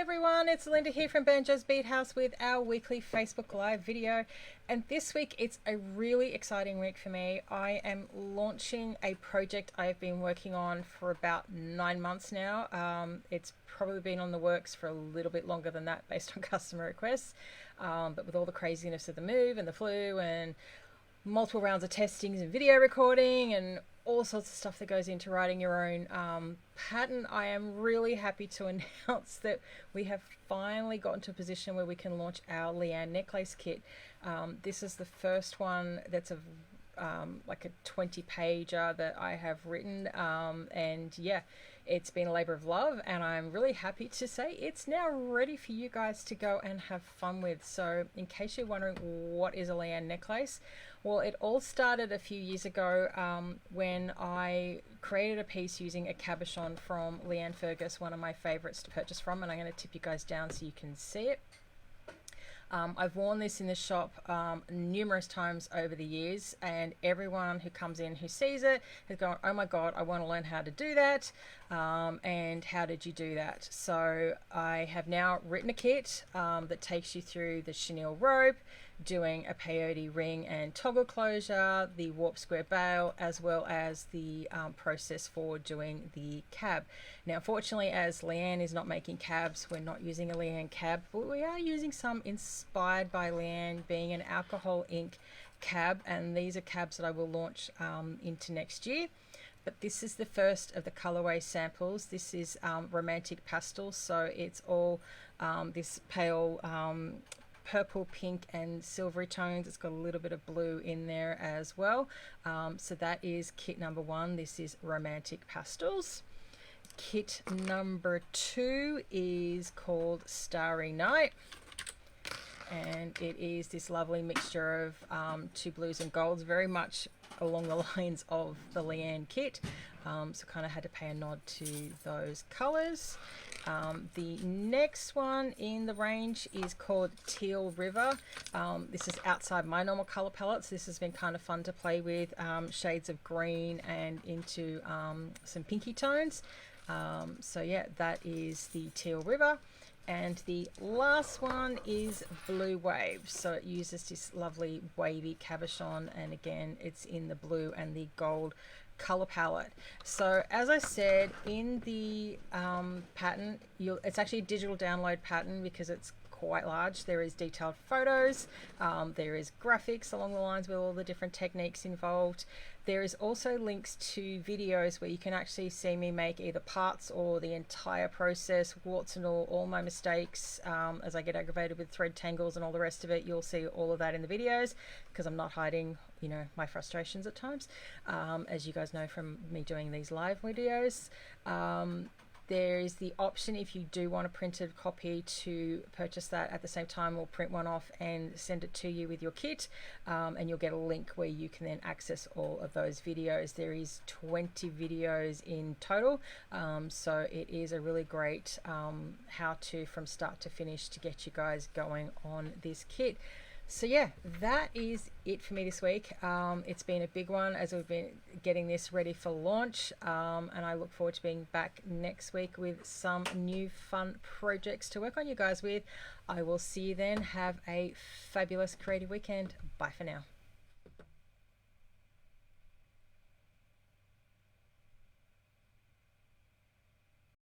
everyone, it's Lynda here from Banjo's Beat House with our weekly Facebook Live video. And this week it's a really exciting week for me. I am launching a project I've been working on for about 9 months now. It's probably been on the works for a little bit longer than that based on customer requests. But with all the craziness of the move and the flu and multiple rounds of testings and video recording and all sorts of stuff that goes into writing your own pattern, I am really happy to announce that we have finally gotten to a position where we can launch our Leanne necklace kit. This is the first one that's like a 20-pager that I have written, and yeah, it's been a labor of love, and I'm really happy to say it's now ready for you guys to go and have fun with. So in case you're wondering what is a Leanne necklace, well, it all started a few years ago when I created a piece using a cabochon from Leanne Fergus, one of my favorites to purchase from, and I'm going to tip you guys down so you can see it. I've worn this in the shop numerous times over the years, and everyone who comes in who sees it has gone, oh my god, I want to learn how to do that, and how did you do that? So I have now written a kit that takes you through the chenille rope, doing a peyote ring and toggle closure, the warp square bail, as well as the process for doing the cab. Now unfortunately, as Leanne is not making cabs, we're not using a Leanne cab, but we are using some inspired by Leanne, being an alcohol ink cab, and these are cabs that I will launch into next year. But this is the first of the colorway samples. This is romantic pastels, so it's all this pale purple, pink and silvery tones. It's got a little bit of blue in there as well. So that is kit number 1. This is romantic pastels. Kit number 2 is called Starry Night, and it is this lovely mixture of 2 blues and golds, very much along the lines of the Leanne kit. So kind of had to pay a nod to those colors. The next one in the range is called Teal River. This is outside my normal color palettes. This has been kind of fun to play with, shades of green and into some pinky tones. So yeah, that is the Teal River. And the last one is Blue Waves. So it uses this lovely wavy cabochon, and again it's in the blue and the gold color palette. So as I said in the pattern, it's actually a digital download pattern because it's quite large. There is detailed photos, there is graphics along the lines with all the different techniques involved. There is also links to videos where you can actually see me make either parts or the entire process, warts and all my mistakes, as I get aggravated with thread tangles and all the rest of it. You'll see all of that in the videos because I'm not hiding, you know, my frustrations at times, as you guys know from me doing these live videos. There is the option, if you do want a printed copy, to purchase that at the same time or print one off and send it to you with your kit, and you'll get a link where you can then access all of those videos. There is 20 videos in total, so it is a really great how-to from start to finish to get you guys going on this kit. So yeah, that is it for me this week. It's been a big one as we've been getting this ready for launch, and I look forward to being back next week with some new fun projects to work on you guys with. I will see you then. Have a fabulous creative weekend. Bye for now.